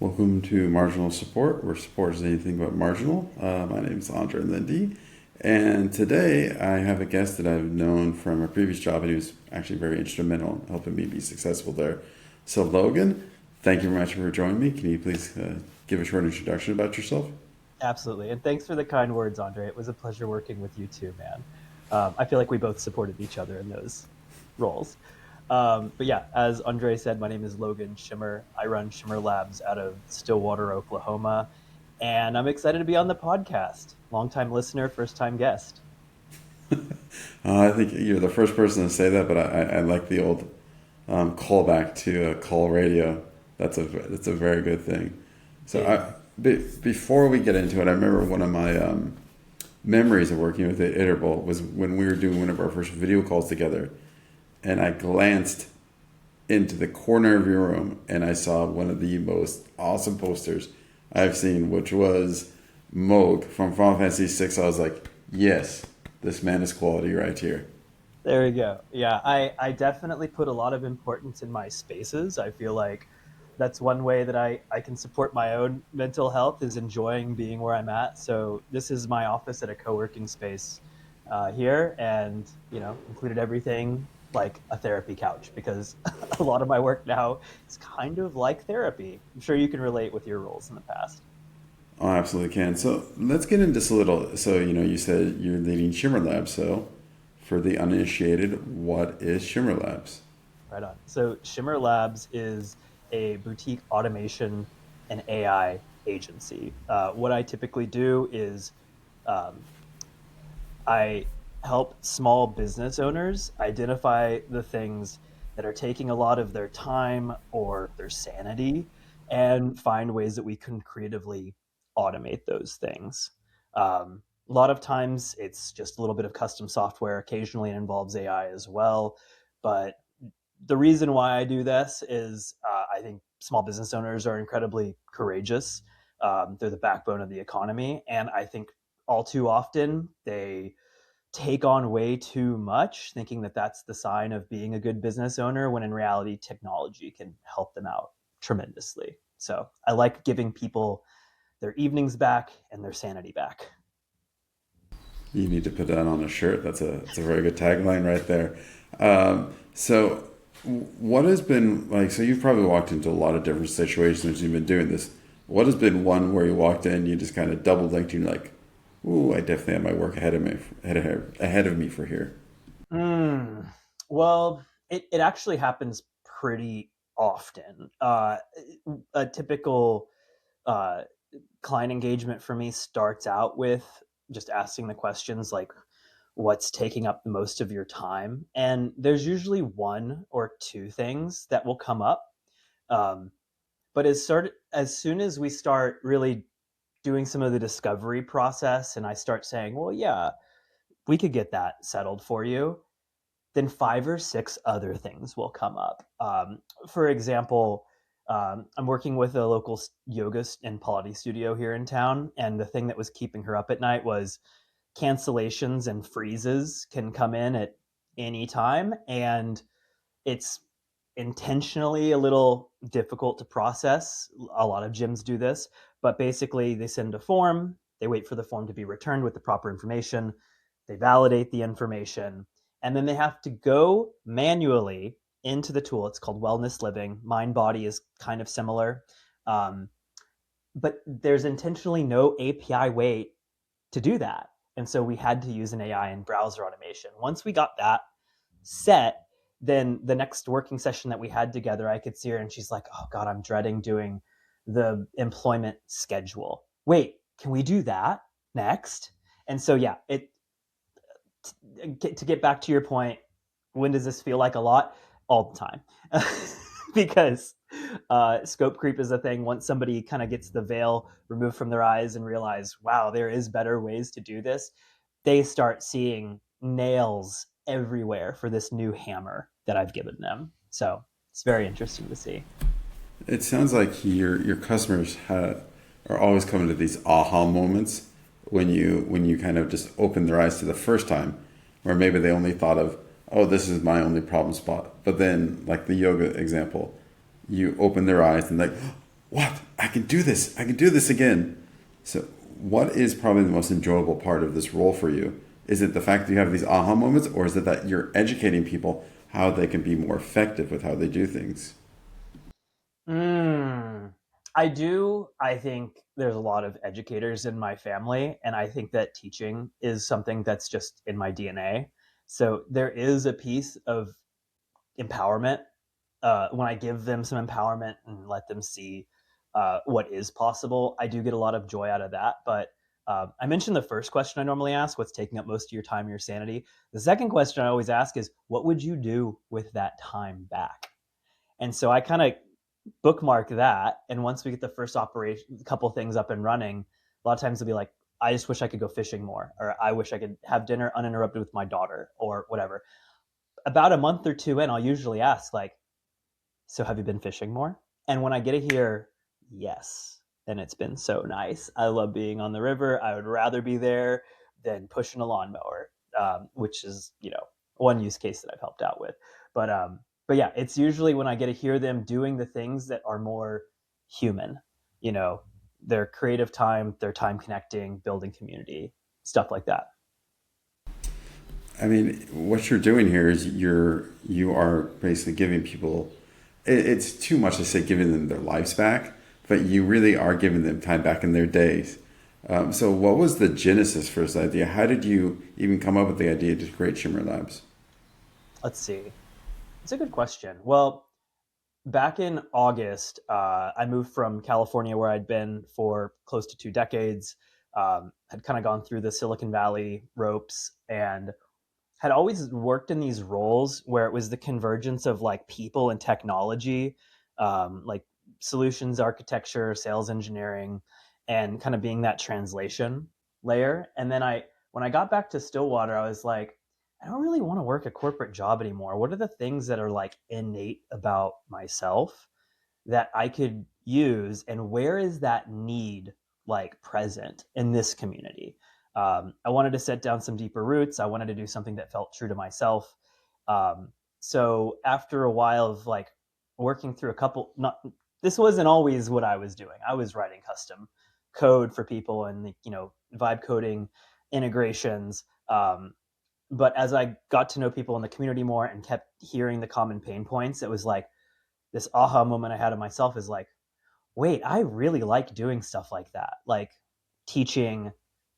Welcome to Marginal Support, where support is anything but marginal. My name is Andre Lindy, and today I have a guest that I've known from a previous job, and he was actually very instrumental in helping me be successful there. So, Logan, thank you very much for joining me. Can you please give a short introduction about yourself? Absolutely. And thanks for the kind words, Andre. It was a pleasure working with you too, man. I feel like we both supported each other in those roles. But yeah, as Andre said, my name is Logan Shimmer. I run Shimmer Labs out of Stillwater, Oklahoma. And I'm excited to be on the podcast. Longtime listener, first time guest. I think you're the first person to say that, but I like the old callback to call radio. That's a very good thing. So Yeah. before we get into it, I remember one of my memories of working with the Iterable was when we were doing one of our first video calls together, and I glanced into the corner of your room and I saw one of the most awesome posters I've seen, which was Moog from Final Fantasy VI. I was like, yes, this man is quality right here. There we go. Yeah, I definitely put a lot of importance in my spaces. I feel like that's one way that I can support my own mental health is enjoying being where I'm at. So this is my office at a co-working space here, and included everything like a therapy couch because a lot of my work now is kind of like therapy. I'm sure you can relate with your roles in the past. Oh, I absolutely can. So let's get into this a little. So, you said you're leading Shimmer Labs. So, for the uninitiated, what is Shimmer Labs? Right on. So Shimmer Labs is a boutique automation and AI agency. What I typically do is um, I help small business owners identify the things that are taking a lot of their time or their sanity and find ways that we can creatively automate those things. A lot of times it's just a little bit of custom software. Occasionally it involves AI as well. But the reason why I do this is I think small business owners are incredibly courageous. They're the backbone of the economy. And I think all too often they take on way too much, thinking that that's the sign of being a good business owner, when in reality, technology can help them out tremendously. So I like giving people their evenings back and their sanity back. You need to put that on a shirt. That's a very good tagline right there. So, what has been like? So, you've probably walked into a lot of different situations as you've been doing this. What has been one where you walked in, you just kind of double linked, and you're like, "Ooh, I definitely have my work ahead of me for here." Mm. Well, it actually happens pretty often. A typical uh, client engagement for me starts out with just asking the questions like, what's taking up the most of your time? And there's usually one or two things that will come up. Um, but as soon as we start really doing some of the discovery process and I start saying, well, yeah, we could get that settled for you, then five or six other things will come up. For example, I'm working with a local yoga and Pilates studio here in town, and the thing that was keeping her up at night was cancellations and freezes can come in at any time, and it's intentionally a little difficult to process. A lot of gyms do this, but basically they send a form, they wait for the form to be returned with the proper information, they validate the information, and then they have to go manually into the tool. It's called Wellness Living. Mind Body is kind of similar. Um, but there's intentionally no API way to do that. And so we had to use an AI and browser automation. Once we got that set, then the next working session that we had together, I could see her and she's like, oh God, I'm dreading doing the employment schedule. Wait, can we do that next? And so, yeah, to get back to your point, when does this feel like a lot? All the time. Because scope creep is a thing. Once somebody kind of gets the veil removed from their eyes and realize, wow, there is better ways to do this, they start seeing nails everywhere for this new hammer that I've given them. So it's very interesting to see. It sounds like your customers are always coming to these aha moments when you kind of just open their eyes to the first time, where maybe they only thought of, oh, this is my only problem spot. But then, like the yoga example, you open their eyes and like, what? I I can do this. I can do this again. So, what is probably the most enjoyable part of this role for you? Is it the fact that you have these aha moments, or is it that you're educating people how they can be more effective with how they do things? Mm, I do. I think there's a lot of educators in my family, and I think that teaching is something that's just in my DNA. So there is a piece of empowerment when I give them some empowerment and let them see what is possible. I do get a lot of joy out of that. But I mentioned the first question I normally ask: what's taking up most of your time, your sanity? The second question I always ask is, what would you do with that time back? And so I kind of bookmark that. And once we get the first operation, a couple things up and running, a lot of times they'll be like, I just wish I could go fishing more, or I wish I could have dinner uninterrupted with my daughter, or whatever. About a month or two in, I'll usually ask, like, so have you been fishing more? And when I get to hear yes, then it's been so nice. I love being on the river. I would rather be there than pushing a lawnmower, which is, one use case that I've helped out with. But but yeah, it's usually when I get to hear them doing the things that are more human, you know, their creative time, their time connecting, building community, stuff like that. I mean, what you're doing here is you are basically giving people. It's too much to say giving them their lives back, but you really are giving them time back in their days. So, what was the genesis for this idea? How did you even come up with the idea to create Shimmer Labs? Let's see. It's a good question. Well, back in August, I moved from California, where I'd been for close to 2 decades. Had kind of gone through the Silicon Valley ropes and had always worked in these roles where it was the convergence of like people and technology, like solutions architecture, sales engineering, and kind of being that translation layer. And then when I got back to Stillwater, I was like, I don't really want to work a corporate job anymore. What are the things that are like innate about myself that I could use, and where is that need like present in this community? I wanted to set down some deeper roots. I wanted to do something that felt true to myself. So after a while of like working through a couple, not this wasn't always what I was doing. I was writing custom code for people and vibe coding integrations. But as I got to know people in the community more and kept hearing the common pain points, it was like this aha moment I had of myself is like, wait, I really like doing stuff like that, like teaching,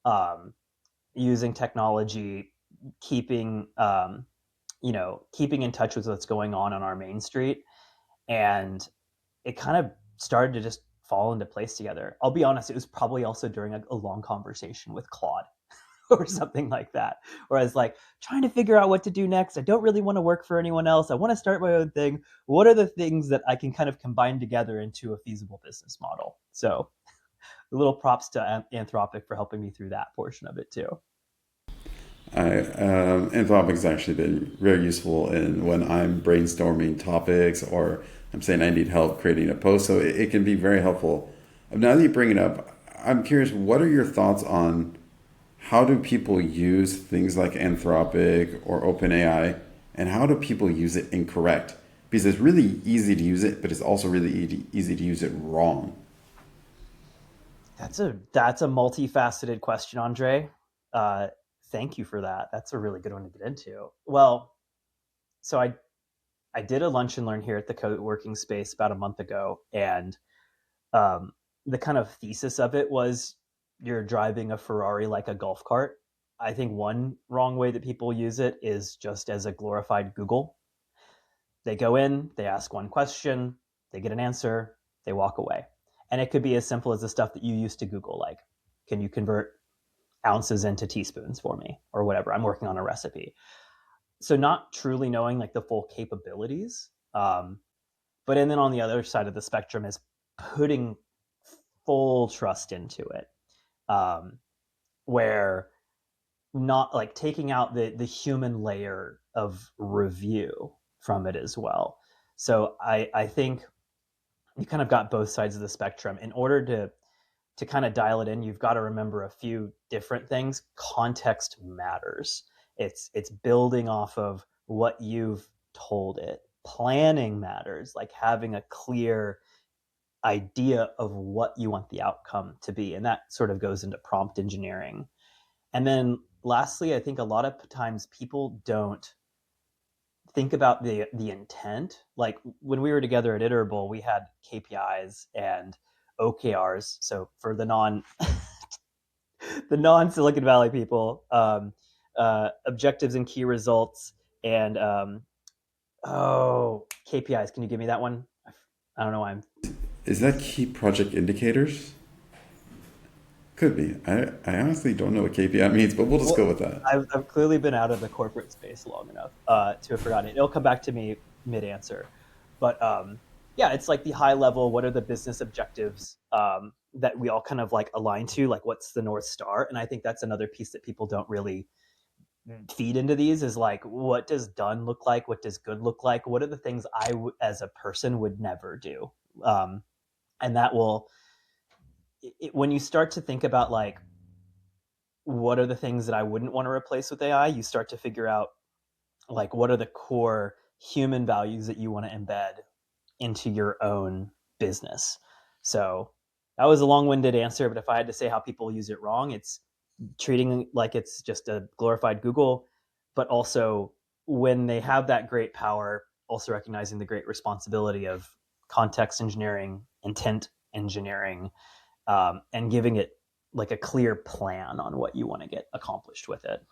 um, using technology, keeping keeping in touch with what's going on our main street, and it kind of started to just fall into place together. I'll be honest, it was probably also during a long conversation with Claude or something like that. Whereas like trying to figure out what to do next. I don't really want to work for anyone else. I want to start my own thing. What are the things that I can kind of combine together into a feasible business model? So a little props to Anthropic for helping me through that portion of it too. Anthropic's actually been very useful in when I'm brainstorming topics or I'm saying I need help creating a post. So it can be very helpful. Now that you bring it up, I'm curious, what are your thoughts on how do people use things like Anthropic or OpenAI, and how do people use it incorrect? Because it's really easy to use it, but it's also really easy to use it wrong. That's a multifaceted question, Andre. Uh, Thank you for that. That's a really good one to get into. Well, so I did a lunch and learn here at the co-working space about a month ago, and um, the kind of thesis of it was you're driving a Ferrari like a golf cart. I think one wrong way that people use it is just as a glorified Google. They go in, they ask one question, they get an answer, they walk away. And it could be as simple as the stuff that you used to Google, like, can you convert ounces into teaspoons for me or whatever? I'm working on a recipe. So not truly knowing like the full capabilities. But and then on the other side of the spectrum is putting full trust into it, um, where not like taking out the human layer of review from it as well. So I think you kind of got both sides of the spectrum. In order to kind of dial it in, you've got to remember a few different things. Context matters. It's building off of what you've told it. Planning matters, like having a clear idea of what you want the outcome to be. And that sort of goes into prompt engineering. And then lastly, I think a lot of times people don't think about the intent. Like when we were together at Iterable, we had KPIs and OKRs. So for the non Silicon Valley people, objectives and key results, and KPIs. Can you give me that one? I don't know why I'm. Is that key project indicators? Could be. I honestly don't know what KPI means, but we'll just Well, go with that. I've clearly been out of the corporate space long enough to have forgotten it. It'll come back to me mid answer, but yeah, it's like the high level. What are the business objectives that we all kind of like align to? Like, what's the North Star? And I think that's another piece that people don't really feed into these is like, what does done look like? What does good look like? What are the things as a person, would never do? Um, and that will, when you start to think about like, what are the things that I wouldn't want to replace with AI, you start to figure out like, what are the core human values that you want to embed into your own business. So that was a long-winded answer, but if I had to say how people use it wrong, it's treating like it's just a glorified Google, but also when they have that great power, also recognizing the great responsibility of context engineering, intent engineering, and giving it like a clear plan on what you want to get accomplished with it.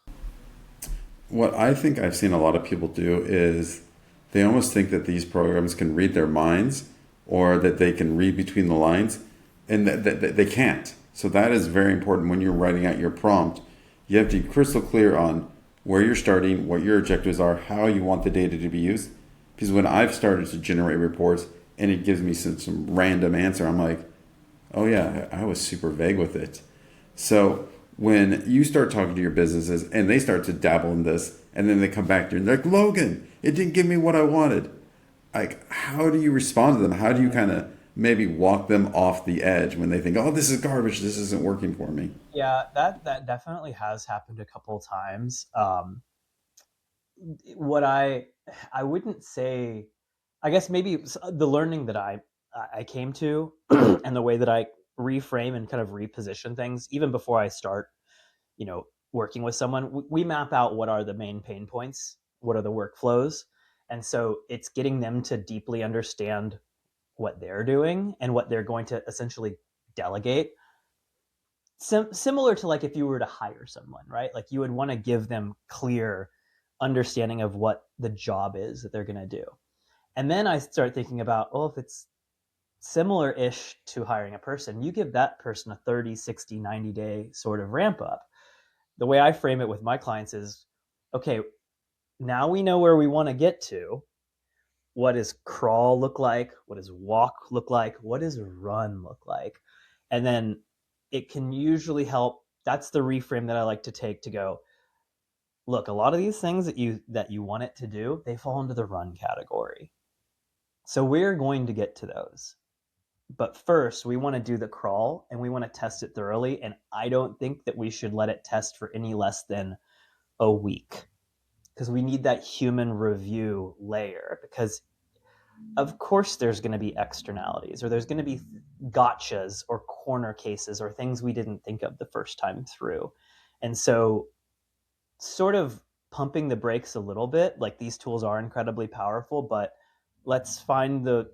What I think I've seen a lot of people do is they almost think that these programs can read their minds or that they can read between the lines, and that they can't. So that is very important when you're writing out your prompt. You have to be crystal clear on where you're starting, what your objectives are, how you want the data to be used. Because when I've started to generate reports and it gives me some random answer, I'm like, oh yeah, I was super vague with it. So when you start talking to your businesses and they start to dabble in this and then they come back to you and they're like, Logan, it didn't give me what I wanted. Like, how do you respond to them? How do you kind of maybe walk them off the edge when they think, oh, this is garbage, this isn't working for me? Yeah, that definitely has happened a couple of times. What I wouldn't say, I guess maybe the learning that I came to and the way that I reframe and kind of reposition things even before I start, working with someone, we map out what are the main pain points, what are the workflows, and so it's getting them to deeply understand what they're doing and what they're going to essentially delegate. Similar to like if you were to hire someone, right? Like you would want to give them clear understanding of what the job is that they're going to do. And then I start thinking about, well, if it's similar-ish to hiring a person, you give that person a 30, 60, 90-day sort of ramp up. The way I frame it with my clients is, okay, now we know where we want to get to. What does crawl look like? What does walk look like? What does run look like? And then it can usually help. That's the reframe that I like to take to go, look, a lot of these things that you want it to do, they fall into the run category. So we're going to get to those. But first, we want to do the crawl and we want to test it thoroughly. And I don't think that we should let it test for any less than a week because we need that human review layer. Because, of course, there's going to be externalities or there's going to be gotchas or corner cases or things we didn't think of the first time through. And so, sort of pumping the brakes a little bit, like these tools are incredibly powerful, but let's find the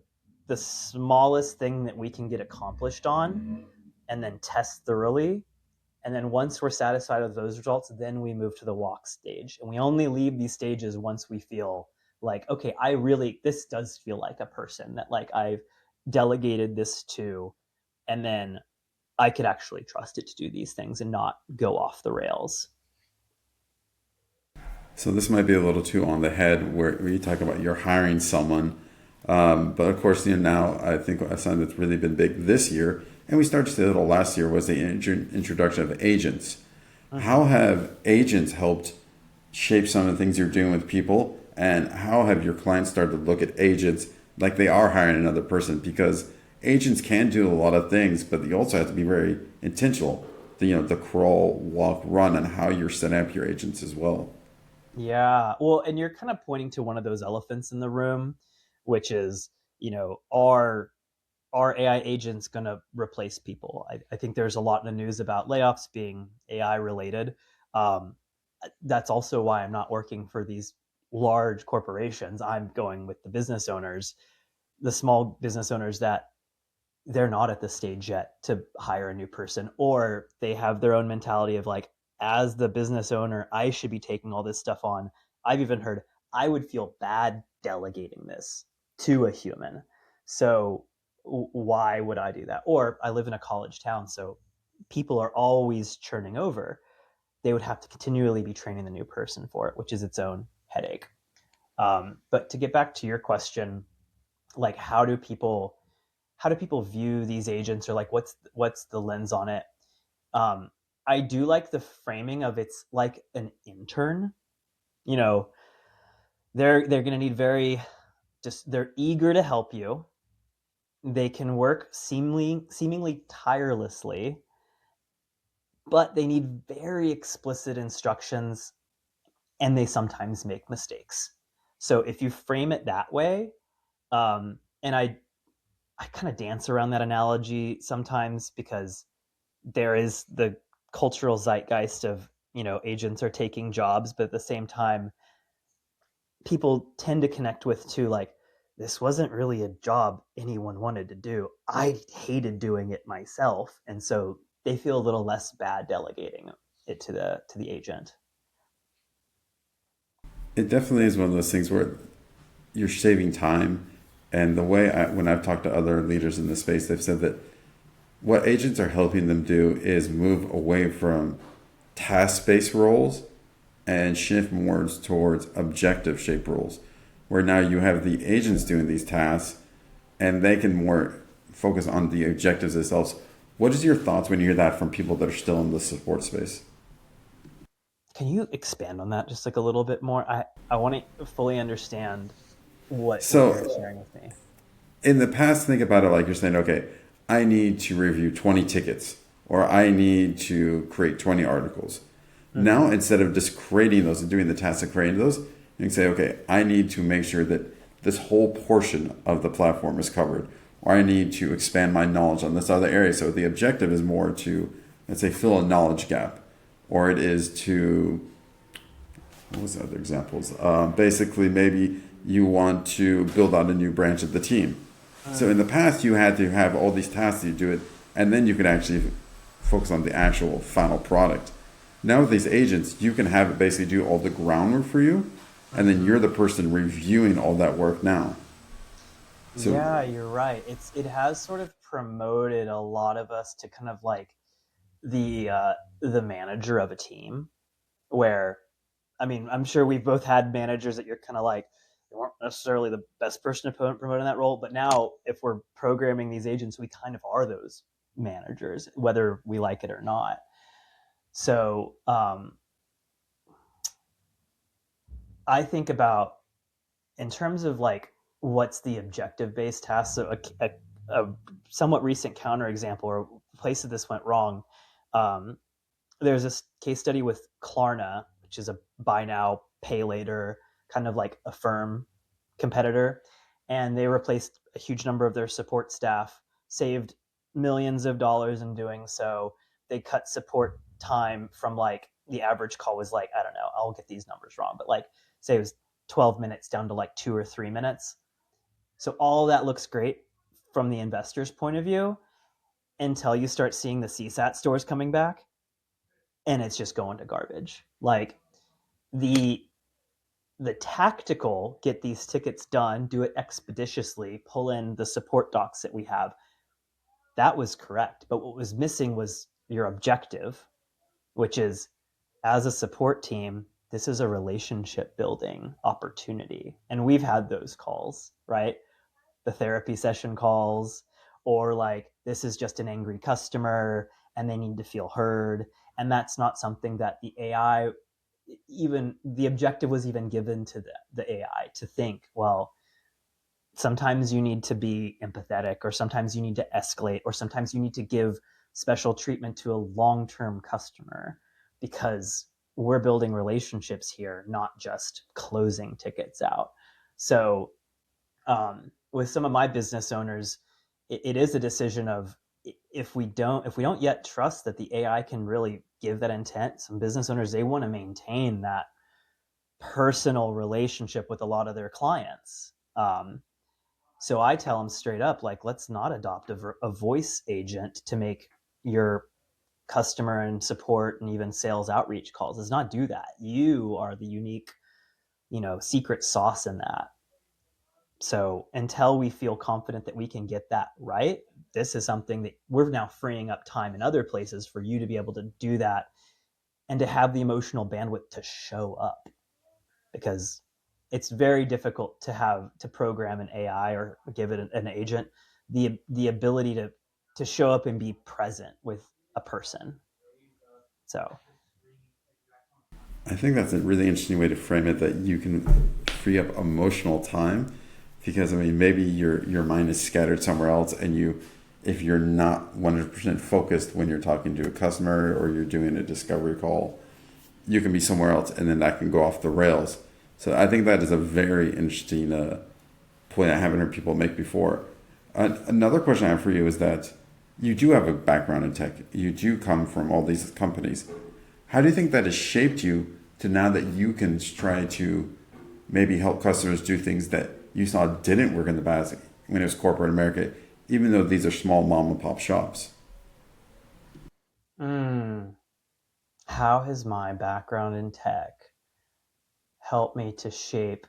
smallest thing that we can get accomplished on and then test thoroughly. And then once we're satisfied with those results, then we move to the walk stage. And we only leave these stages once we feel like, okay, this does feel like a person that like I've delegated this to, and then I could actually trust it to do these things and not go off the rails. So this might be a little too on the head where you talk about you're hiring someone. But of course, now I think something that's really been big this year, and we started to see a little last year, was the introduction of agents. How have agents helped shape some of the things you're doing with people, and how have your clients started to look at agents like they are hiring another person? Because agents can do a lot of things, but you also have to be very intentional. The crawl, walk, run, and how you're setting up your agents as well. Yeah. Well, and you're kind of pointing to one of those elephants in the room, which is, our are AI agents going to replace people? I think there's a lot in the news about layoffs being AI related. Um, that's also why I'm not working for these large corporations. I'm going with the business owners, the small business owners that they're not at the stage yet to hire a new person, or they have their own mentality of like, as the business owner, I should be taking all this stuff on. I've even heard I would feel bad delegating this to a human. So why would I do that? Or I live in a college town, so people are always churning over. They would have to continually be training the new person for it, which is its own headache. But to get back to your question, like how do people view these agents, or like what's the lens on it? um, I do like the framing of it's like an intern. You know, they're going to need very, just they're eager to help you. They can work seemingly tirelessly, but they need very explicit instructions, and they sometimes make mistakes. So if you frame it that way, and I kind of dance around that analogy sometimes, because there is the cultural zeitgeist of, agents are taking jobs, but at the same time people tend to connect with too, like, this wasn't really a job anyone wanted to do. I hated doing it myself, and so they feel a little less bad delegating it to the agent. It definitely is one of those things where you're saving time. And the way when I've talked to other leaders in this space, they've said that what agents are helping them do is move away from task-based roles and shift more towards objective-shaped roles, where now you have the agents doing these tasks and they can more focus on the objectives themselves. What is your thoughts when you hear that from people that are still in the support space? Can you expand on that just like a little bit more? I want to fully understand what you're So sharing with me. in the past, think about it like you're saying, okay, I need to review 20 tickets or I need to create 20 articles. Mm-hmm. Now, instead of just creating those and doing the task of creating those, you can say, okay, I need to make sure that this whole portion of the platform is covered, or I need to expand my knowledge on this other area. So the objective is more to, let's say, fill a knowledge gap, or it is to, what was the other examples? Basically, maybe you want to build out a new branch of the team. So in the past, you had to have all these tasks, you do it, and then you could actually focus on the actual final product. Now with these agents, you can have it basically do all the groundwork for you, and then you're the person reviewing all that work now. So Yeah, you're right. It has sort of promoted a lot of us to kind of like the manager of a team, where, I mean, I'm sure we've both had managers that you're kind of like, they weren't necessarily the best person to promote in that role, but now if we're programming these agents, we kind of are those managers, whether we like it or not. So I think about, in terms of like what's the objective based task. So a somewhat recent counterexample, or place that this went wrong. Um, there's this case study with Klarna, which is a buy now, pay later kind of like a firm competitor, and they replaced a huge number of their support staff, saved millions of dollars in doing so. They cut support time from, like, the average call was like, I don't know, I'll get these numbers wrong, but like, say it was 12 minutes down to like 2 or 3 minutes. So all that looks great from the investor's point of view, until you start seeing the CSAT stores coming back, and it's just going to garbage. Like, the the tactical, get these tickets done, do it expeditiously, pull in the support docs that we have, that was correct. But what was missing was your objective, which is, as a support team, this is a relationship building opportunity. And we've had those calls, right? The therapy session calls, or like, this is just an angry customer and they need to feel heard. And that's not something that the AI, even the objective was even given to the AI to think, well, sometimes you need to be empathetic, or sometimes you need to escalate, or sometimes you need to give special treatment to a long-term customer, because we're building relationships here, not just closing tickets out. So with some of my business owners, it is a decision of, if we don't yet trust that the AI can really give that intent. Some business owners, they want to maintain that personal relationship with a lot of their clients. So I tell them straight up, like, let's not adopt a voice agent to make your customer and support and even sales outreach calls. Let's not do that. You are the unique, secret sauce in that. So until we feel confident that we can get that right, this is something that we're now freeing up time in other places for you to be able to do that, and to have the emotional bandwidth to show up. Because it's very difficult to program an AI or give it an agent the ability to show up and be present with a person. So I think that's a really interesting way to frame it, that you can free up emotional time, because I mean maybe your mind is scattered somewhere else, and if you're not 100% focused when you're talking to a customer or you're doing a discovery call, you can be somewhere else, and then that can go off the rails. So I think that is a very interesting point I haven't heard people make before. Another question I have for you is that you do have a background in tech. You do come from all these companies. How do you think that has shaped you to now that you can try to maybe help customers do things that you saw didn't work in the past when it was corporate America, even though these are small mom and pop shops? mm, how has my background in tech helped me to shape?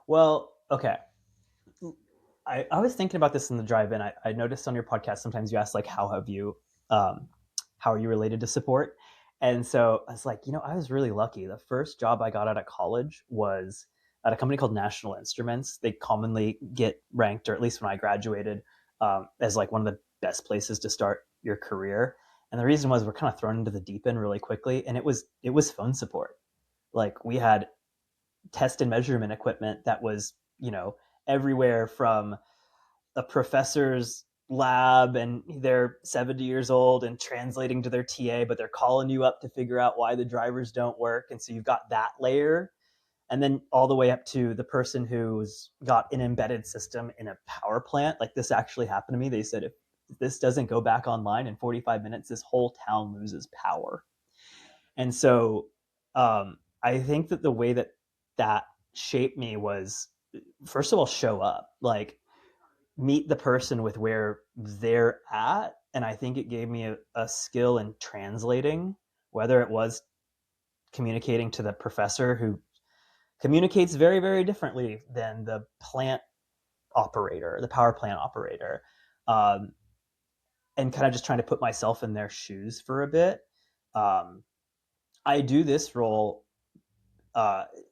Well, okay, I was thinking about this in the drive-in. I noticed on your podcast sometimes you ask, like, um, how are you related to support? And so I was like, I was really lucky. The first job I got out of college was at a company called National Instruments. They commonly get ranked, or at least when I graduated, as like one of the best places to start your career. And the reason was, we're kind of thrown into the deep end really quickly, and it was phone support. Like, we had test and measurement equipment that was, everywhere from a professor's lab, and they're 70 years old and translating to their TA, but they're calling you up to figure out why the drivers don't work. And so you've got that layer. And then all the way up to the person who's got an embedded system in a power plant. Like, this actually happened to me. They said, if this doesn't go back online in 45 minutes, this whole town loses power. And so I think that the way that shaped me was, first of all, show up. Like, meet the person with where they're at. And I think it gave me a skill in translating, whether it was communicating to the professor who communicates very, very differently than the plant operator, the power plant operator, um, and kind of just trying to put myself in their shoes for a bit. Um, I do this role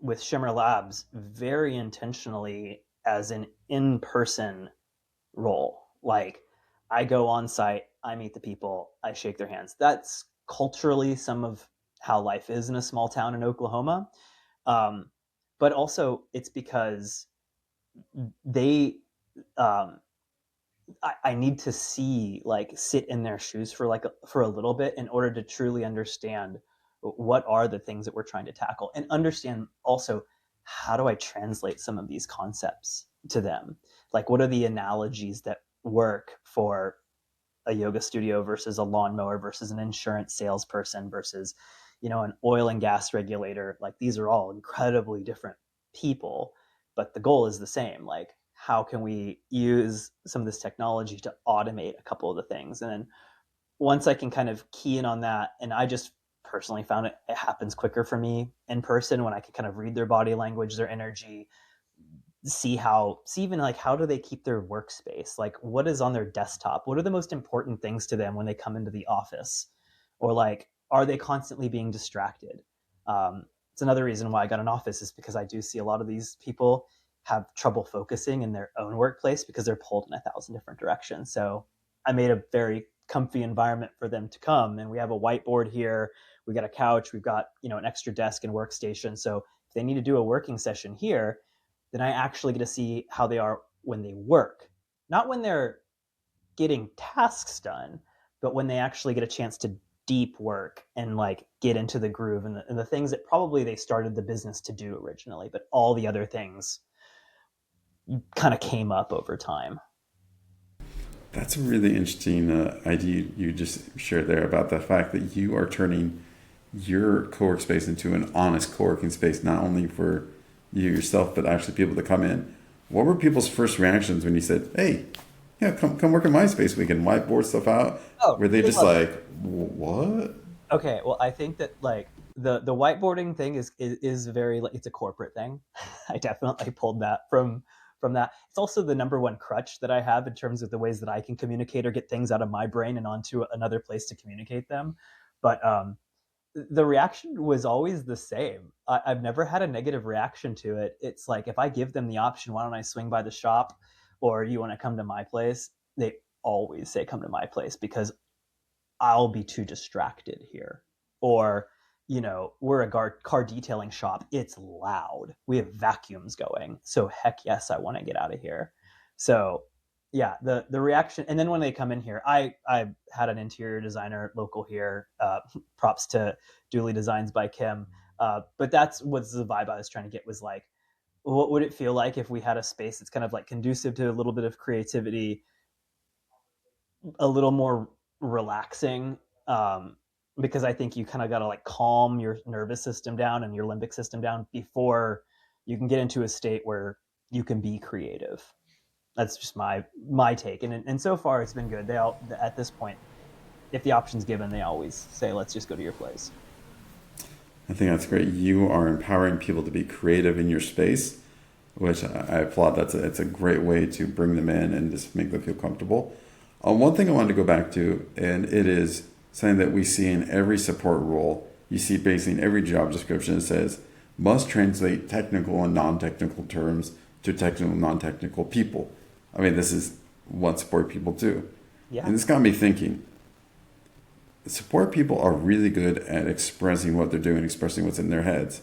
with Shimmer Labs very intentionally as an in-person role. Like, I go on site, I meet the people, I shake their hands. That's culturally some of how life is in a small town in Oklahoma. Um, but also, it's because they, um, I need to sit in their shoes for a little bit in order to truly understand what are the things that we're trying to tackle, and understand also, how do I translate some of these concepts to them? Like, what are the analogies that work for a yoga studio versus a lawnmower versus an insurance salesperson versus, an oil and gas regulator? Like, these are all incredibly different people, but the goal is the same. Like, how can we use some of this technology to automate a couple of the things? And then once I can kind of key in on that, and I just personally found it happens quicker for me in person when I can kind of read their body language, their energy, see even like, how do they keep their workspace? Like, what is on their desktop? What are the most important things to them when they come into the office? Or like, are they constantly being distracted? It's another reason why I got an office, is because I do see a lot of these people have trouble focusing in their own workplace because they're pulled in 1,000 different directions. So I made a very comfy environment for them to come, and we have a whiteboard here. We got a couch. We've got, an extra desk and workstation. So if they need to do a working session here, then I actually get to see how they are when they work, not when they're getting tasks done, but when they actually get a chance to deep work and like get into the groove, and the things that probably they started the business to do originally, but all the other things kind of came up over time. That's a really interesting idea you just shared there about the fact that you are turning your co-work space into an honest co-working space, not only for you yourself, but actually people to come in. What were people's first reactions when you said, "Hey, yeah, come work in my space. We can whiteboard stuff out"? Oh, Were they they just loved it. like, "What?" Okay, well, I think that like the whiteboarding thing is very like it's a corporate thing. I definitely pulled that from that. It's also the number one crutch that I have in terms of the ways that I can communicate or get things out of my brain and onto another place to communicate them. But the reaction was always the same. I've never had a negative reaction to it. It's like if I give them the option, why don't I swing by the shop, or you want to come to my place? They always say come to my place because I'll be too distracted here. Or, we're a car detailing shop. It's loud. We have vacuums going. So heck yes, I want to get out of here. So yeah, the reaction, and then when they come in here, I had an interior designer local here. Props to Dooley Designs by Kim. But that's what's the vibe I was trying to get was like, what would it feel like if we had a space that's kind of like conducive to a little bit of creativity, a little more relaxing, because I think you kind of got to like calm your nervous system down and your limbic system down before you can get into a state where you can be creative. That's just my take, and so far it's been good. They all at this point, if the option's given, they always say, "Let's just go to your place." I think that's great. You are empowering people to be creative in your space, which I applaud. It's a great way to bring them in and just make them feel comfortable. One thing I wanted to go back to, and it is something that we see in every support role. You see basically in every job description, it says must translate technical and non-technical terms to technical and non-technical people. I mean, this is what support people do. Yeah. And this got me thinking, support people are really good at expressing what they're doing, expressing what's in their heads.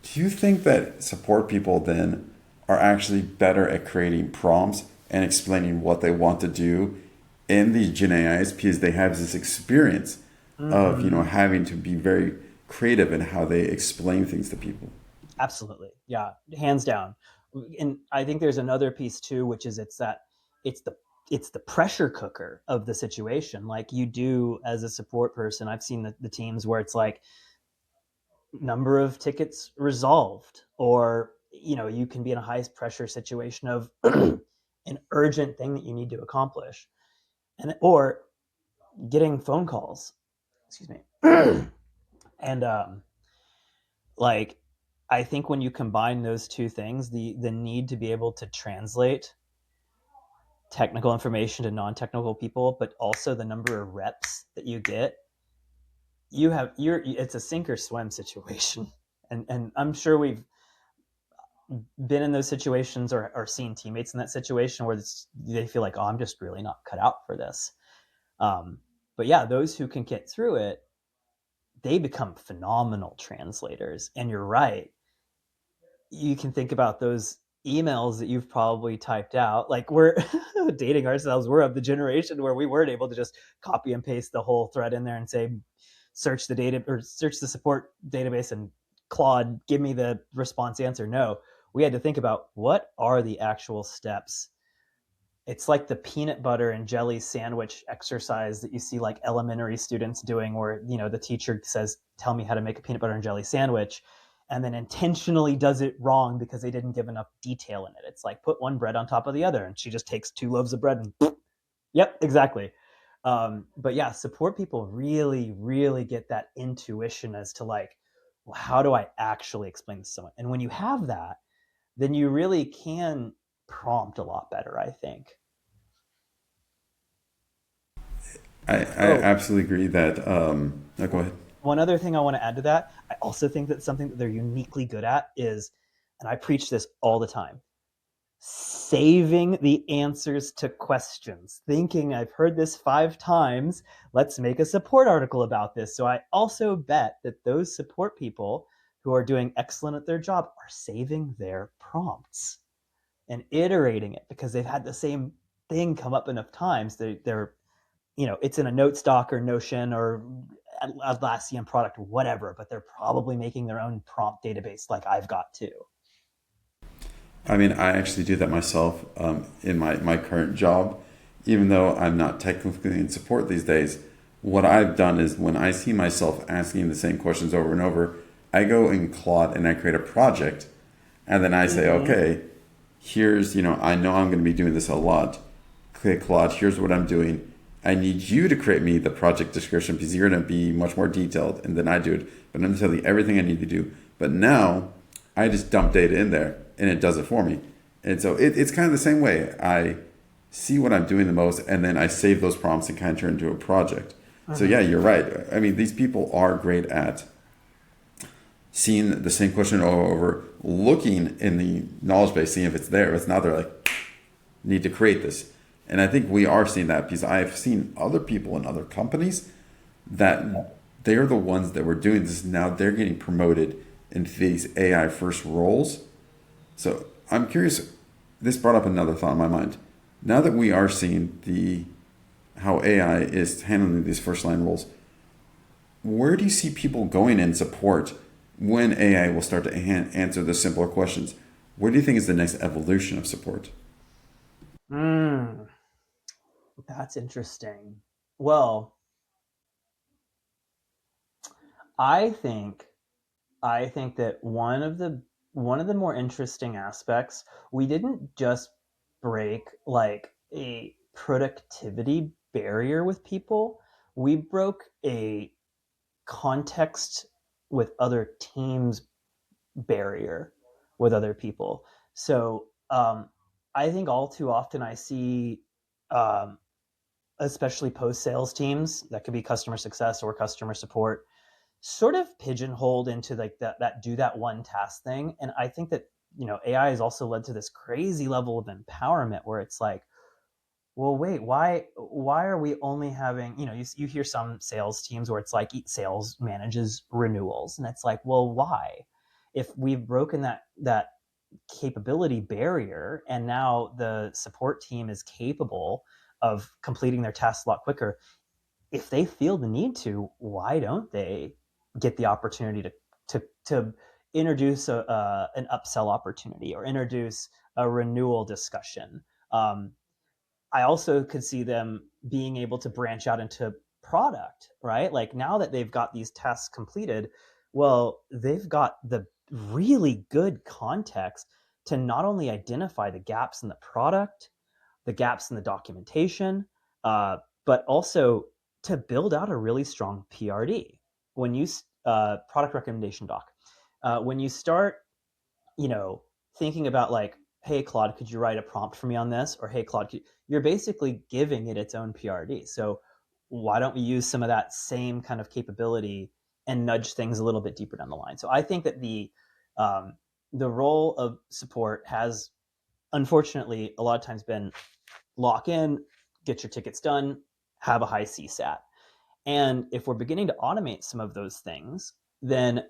Do you think that support people then are actually better at creating prompts and explaining what they want to do in these Gen AIs because they have this experience of Mm-hmm. having to be very creative in how they explain things to people? Absolutely. Yeah, hands down. And I think there's another piece too, which is it's the it's the pressure cooker of the situation. Like you do as a support person, I've seen the teams where it's like number of tickets resolved, or you can be in a high pressure situation of an urgent thing that you need to accomplish, and or getting phone calls. Excuse me. And like I think when you combine those two things, the need to be able to translate technical information to non-technical people, but also the number of reps that you get, it's a sink or swim situation. And I'm sure we've been in those situations, or seen teammates in that situation where they feel like, oh, I'm just really not cut out for this. But yeah, those who can get through it, they become phenomenal translators. And you're right, you can think about those emails that you've probably typed out. Like we're dating ourselves. We're of the generation where we weren't able to just copy and paste the whole thread in there and say, search the data or search the support database and Claude, give me the response answer. No, we had to think about what are the actual steps. It's like the peanut butter and jelly sandwich exercise that you see like elementary students doing, where the teacher says, tell me how to make a peanut butter and jelly sandwich, and then intentionally does it wrong because they didn't give enough detail in it. It's like put one bread on top of the other, and she just takes two loaves of bread and yep, exactly. But yeah, support people really really get that intuition as to like, well, how do I actually explain this to someone? And when you have that, then you really can prompt a lot better, I think. I Oh, absolutely agree that. No, go ahead. one other thing I want to add to that, I also think that something that they're uniquely good at is, and I preach this all the time, saving the answers to questions. Thinking I've heard this 5 times, let's make a support article about this. So I also bet that those support people who are doing excellent at their job are saving their prompts and iterating it because they've had the same thing come up enough times. They're it's in a note stock or Notion or Atlassian product, whatever, but they're probably making their own prompt database like I've got too. I mean, I actually do that myself in my current job. even though I'm not technically in support these days, what I've done is when I see myself asking the same questions over and over, I go in Claude and I create a project, and then I say, Mm-hmm. okay, here's, I know I'm going to be doing this a lot. Okay, Claude, here's what I'm doing. I need you to create me the project description because you're going to be much more detailed, and then I do it. But I'm telling you everything I need to do. But now I just dump data in there, and it does it for me. And so it's kind of the same way. I see what I'm doing the most, and then I save those prompts and kind of turn into a project. So Mm-hmm. yeah, you're right. I mean, these people are great at seeing the same question over and over, looking in the knowledge base, seeing if it's there. If it's not, they're like, need to create this. And I think we are seeing that because I've seen other people in other companies that they're the ones that were doing this. Now they're getting promoted into these AI first roles. So I'm curious, this brought up another thought in my mind. Now that we are seeing the how AI is handling these first line roles, where do you see people going in support when AI will start to answer the simpler questions? Where do you think is the next evolution of support? Mm, that's interesting. Well, I think I think that one of the more interesting aspects, we didn't just break like a productivity barrier with people. We broke a context with other teams barrier with other people. So I think all too often I see, um, especially post sales teams that could be customer success or customer support, sort of pigeonholed into like that do that one task thing. And I think that AI has also led to this crazy level of empowerment where it's like, well, wait, why are we only having, you hear some sales teams where it's like sales manages renewals, and it's like, well, why? If we've broken that capability barrier and now the support team is capable of completing their tasks a lot quicker, if they feel the need to, why don't they get the opportunity to introduce an upsell opportunity or introduce a renewal discussion? Um, I also could see them being able to branch out into product, right? Like now that they've got these tasks completed, well, they've got the really good context to not only identify the gaps in the product, the gaps in the documentation, uh, but also to build out a really strong PRD. When you product recommendation doc, when you start, you know, thinking about like, hey Claude, could you write a prompt for me on this? Or hey Claude, you're basically giving it its own PRD. So why don't we use some of that same kind of capability and nudge things a little bit deeper down the line? So I think that um, the role of support has unfortunately a lot of times been lock in, get your tickets done, have a high CSAT. And if we're beginning to automate some of those things, then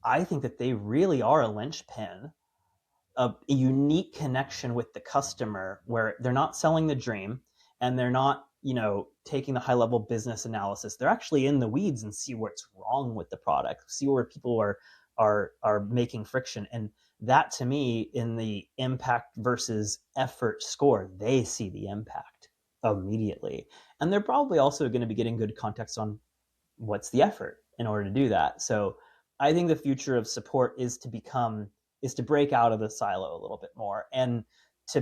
I think that they really are a linchpin, a unique connection with the customer where they're not selling the dream and they're not, taking the high level business analysis. They're actually in the weeds and see what's wrong with the product, see where people are making friction. And that to me, in the impact versus effort score, they see the impact immediately. And they're probably also going to be getting good context on what's the effort in order to do that. So I think the future of support is to break out of the silo a little bit more and to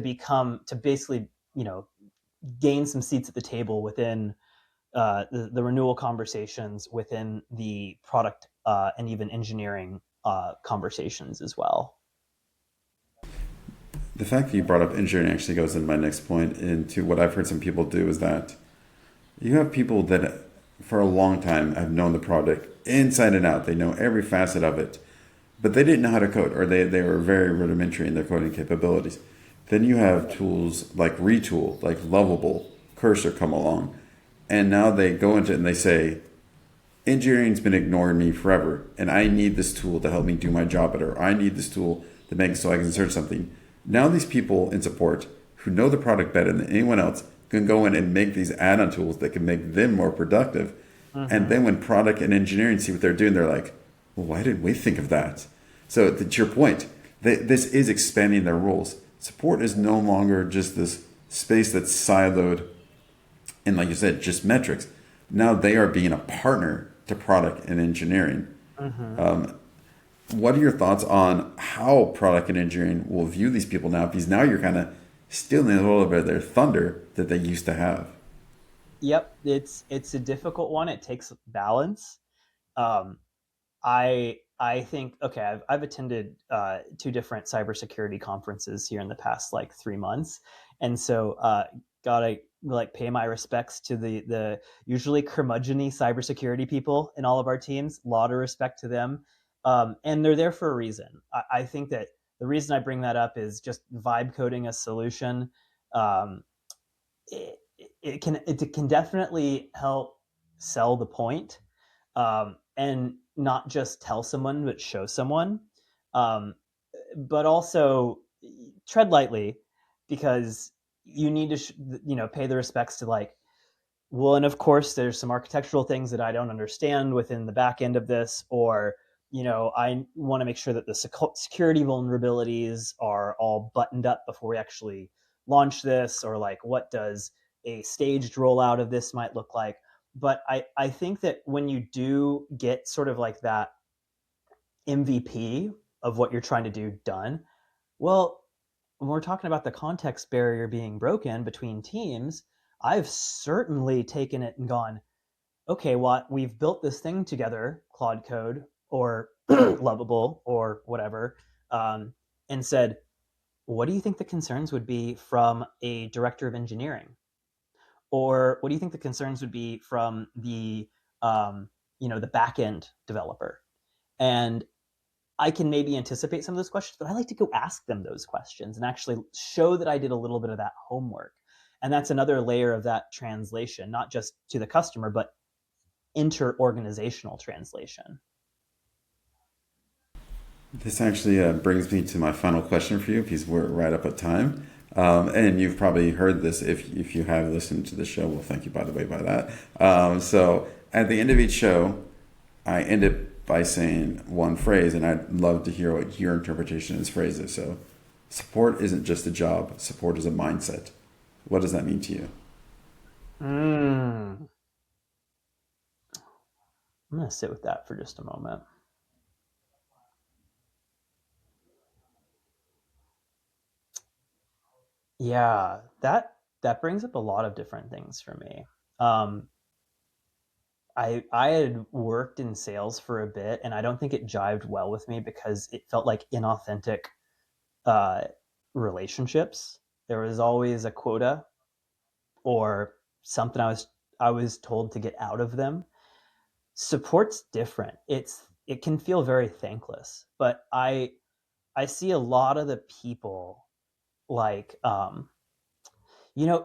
basically, gain some seats at the table within the renewal conversations, within the product and even engineering conversations as well. The fact that you brought up engineering actually goes into my next point. Into what I've heard some people do is that you have people that for a long time have known the product inside and out. They know every facet of it, but they didn't know how to code, or they were very rudimentary in their coding capabilities. Then you have tools like Retool, like Lovable, Cursor come along, and now they go into it and they say, engineering's been ignoring me forever, and I need this tool to help me do my job better. Or I need this tool to make it so I can search something. Now these people in support who know the product better than anyone else can go in and make these add-on tools that can make them more productive. And Mm-hmm. then when product and engineering see what they're doing, they're like, well, why didn't we think of that? So to your point, this is expanding their roles. Support is no longer just this space that's siloed and, like you said, just metrics. Now they are being a partner to product and engineering. Hmm. What are your thoughts on how product and engineering will view these people now? Because now you're kind of stealing a little bit of their thunder that they used to have. Yep, it's a difficult one. It takes balance. Um, I think okay, I've attended two different cybersecurity conferences here in the past like 3 months, and so gotta like pay my respects to the usually curmudgeony cybersecurity people in all of our teams. A lot of respect to them, and they're there for a reason. I think that the reason I bring that up is just vibe coding a solution. Um, it, it can definitely help sell the point, and not just tell someone but show someone, um, but also tread lightly because you need to pay the respects to like, well, and of course there's some architectural things that I don't understand within the back end of this, or I want to make sure that the security vulnerabilities are all buttoned up before we actually launch this, or like what does a staged rollout of this might look like. But I think that when you do get sort of like that MVP of what you're trying to do done, well, when we're talking about the context barrier being broken between teams, I've certainly taken it and gone, okay, well, we've built this thing together, Claude Code or Lovable or whatever, um, and said, what do you think the concerns would be from a director of engineering? Or what do you think the concerns would be from the back end developer? And I can maybe anticipate some of those questions, but I like to go ask them those questions and actually show that I did a little bit of that homework. And that's another layer of that translation, not just to the customer, but inter-organizational translation. This actually brings me to my final question for you because we're right up at time. And you've probably heard this if you have listened to the show. Well, thank you, by the way, by that. So at the end of each show, I end it by saying one phrase, and I'd love to hear what your interpretation of this phrase is. So, support isn't just a job, support is a mindset. What does that mean to you? I'm going to sit with that for just a moment. Yeah, that brings up a lot of different things for me. Um, I had worked in sales for a bit, and I don't think it jived well with me because it felt like inauthentic uh, relationships. There was always a quota or something I was told to get out of them. Support's different. It can feel very thankless, but I see a lot of the people like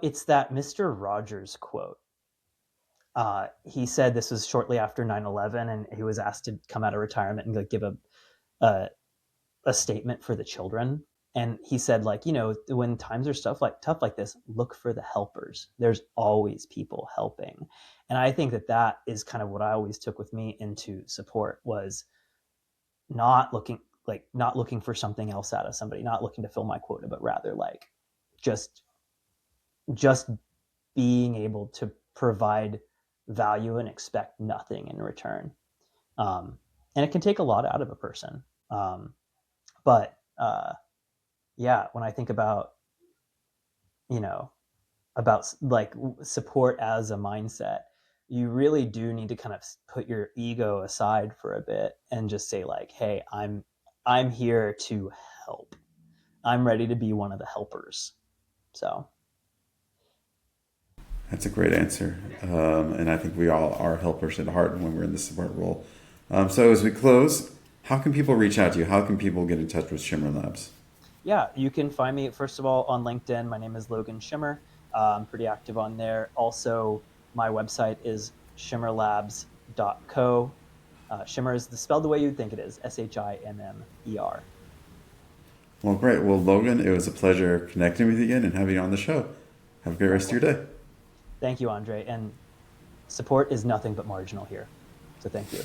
it's that Mr. Rogers quote. He said this was shortly after 9/11, and he was asked to come out of retirement and like give a a statement for the children. And he said, like, when times are stuff like tough like this, look for the helpers. There's always people helping. And I think that is kind of what I always took with me into support, was not looking not looking for something else out of somebody, not looking to fill my quota, but rather like just just being able to provide value and expect nothing in return. Um, and it can take a lot out of a person. But yeah, when I think you know, about like support as a mindset, you really do need to kind of put your ego aside for a bit and just say like, hey, I'm here to help. I'm ready to be one of the helpers. So That's a great answer. And I think we all are helpers at heart when we're in the support role. So as we close, how can people reach out to you? How can people get in touch with Shimmer Labs? yeah, you can find me first of all on LinkedIn. My name is Logan Shimmer. I'm pretty active on there. Also, my website is shimmerlabs.co. Shimmer is spelled the way you'd think it is, Shimmer. Well, great. Well, Logan, it was a pleasure connecting with you again and having you on the show. Have a great rest of your Likewise. day. Thank you, Andre. And support is nothing but marginal here. So thank you.